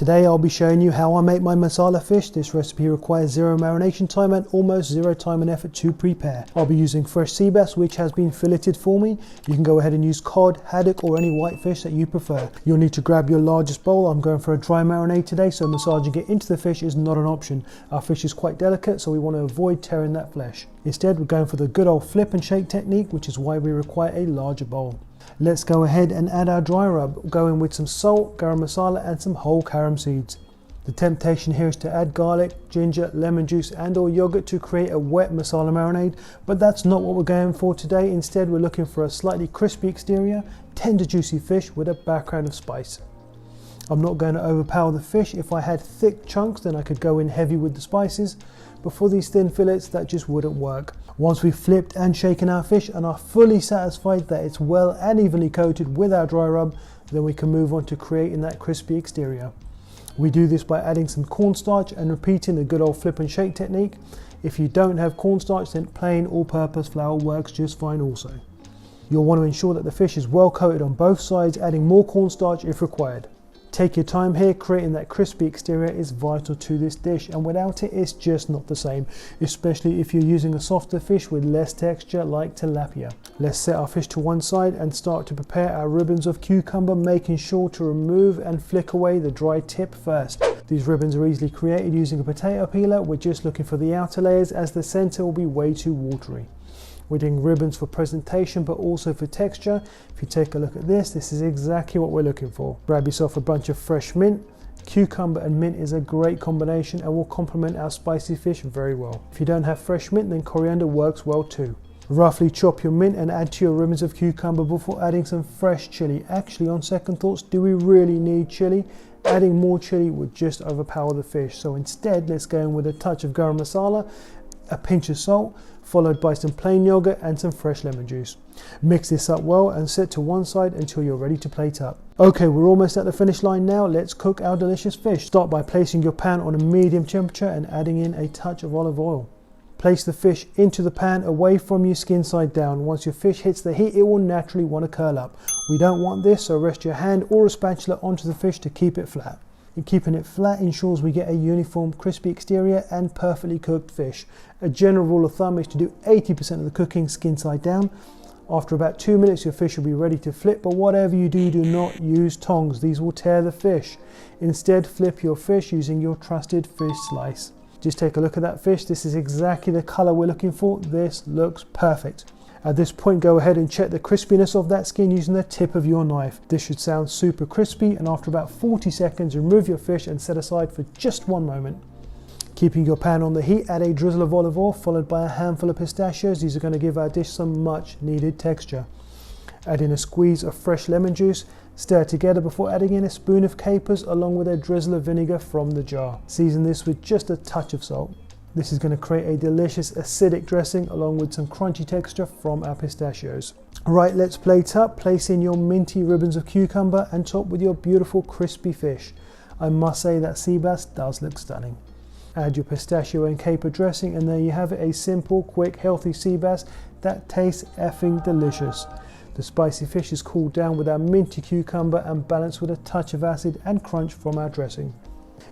Today I'll be showing you how I make my masala fish. This recipe requires zero marination time and almost zero time and effort to prepare. I'll be using fresh sea bass which has been filleted for me. You can go ahead and use cod, haddock or any white fish that you prefer. You'll need to grab your largest bowl. I'm going for a dry marinade today, so massaging it into the fish is not an option. Our fish is quite delicate, so we want to avoid tearing that flesh. Instead we're going for the good old flip and shake technique, which is why we require a larger bowl. Let's go ahead and add our dry rub, going with some salt, garam masala and some whole carom seeds. The temptation here is to add garlic, ginger, lemon juice and or yogurt to create a wet masala marinade, but that's not what we're going for today. Instead we're looking for a slightly crispy exterior, tender juicy fish with a background of spice. I'm not going to overpower the fish. If I had thick chunks then I could go in heavy with the spices, but for these thin fillets that just wouldn't work. Once we've flipped and shaken our fish and are fully satisfied that it's well and evenly coated with our dry rub, then we can move on to creating that crispy exterior. We do this by adding some cornstarch and repeating the good old flip and shake technique. If you don't have cornstarch, then plain all-purpose flour works just fine also. You'll want to ensure that the fish is well coated on both sides, adding more cornstarch if required. Take your time here. Creating that crispy exterior is vital to this dish, and without it it's just not the same, especially if you're using a softer fish with less texture like tilapia. Let's set our fish to one side and start to prepare our ribbons of cucumber, making sure to remove and flick away the dry tip first. These ribbons are easily created using a potato peeler. We're just looking for the outer layers as the center will be way too watery. We're doing ribbons for presentation but also for texture. If you take a look at this is exactly what we're looking for. Grab yourself a bunch of fresh mint. Cucumber and mint is a great combination and will complement our spicy fish very well. If you don't have fresh mint, then coriander works well too. Roughly chop your mint and add to your ribbons of cucumber before adding some fresh chili. Actually, on second thoughts, do we really need chili? Adding more chili would just overpower the fish, so instead let's go in with a touch of garam masala, a pinch of salt, followed by some plain yogurt and some fresh lemon juice. Mix this up well and set to one side until you're ready to plate up. Okay, we're almost at the finish line now. Let's cook our delicious fish. Start by placing your pan on a medium temperature and adding in a touch of olive oil. Place the fish into the pan away from you, skin side down. Once your fish hits the heat, it will naturally want to curl up. We don't want this, so rest your hand or a spatula onto the fish to keep it flat. And keeping it flat ensures we get a uniform crispy exterior and perfectly cooked fish. A general rule of thumb is to do 80% of the cooking skin side down. After about 2 minutes your fish will be ready to flip, but whatever you do, do not use tongs. These will tear the fish. Instead flip your fish using your trusted fish slice. Just take a look at that fish. This is exactly the color we're looking for. This looks perfect. At this point, go ahead and check the crispiness of that skin using the tip of your knife. This should sound super crispy, and after about 40 seconds, remove your fish and set aside for just 1 moment. Keeping your pan on the heat, add a drizzle of olive oil followed by a handful of pistachios. These are going to give our dish some much needed texture. Add in a squeeze of fresh lemon juice. Stir together before adding in a spoon of capers along with a drizzle of vinegar from the jar. Season this with just a touch of salt. This is going to create a delicious acidic dressing along with some crunchy texture from our pistachios. Right, let's plate up. Place in your minty ribbons of cucumber and top with your beautiful crispy fish. I must say that sea bass does look stunning. Add your pistachio and caper dressing and there you have it, a simple, quick, healthy sea bass that tastes effing delicious. The spicy fish is cooled down with our minty cucumber and balanced with a touch of acid and crunch from our dressing.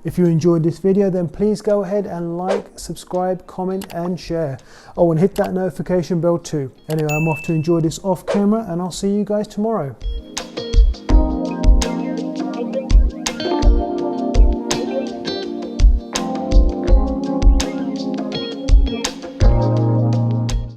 If you enjoyed this video, then please go ahead and like, subscribe, comment and share. Oh, and hit that notification bell too. Anyway, I'm off to enjoy this off camera and I'll see you guys tomorrow.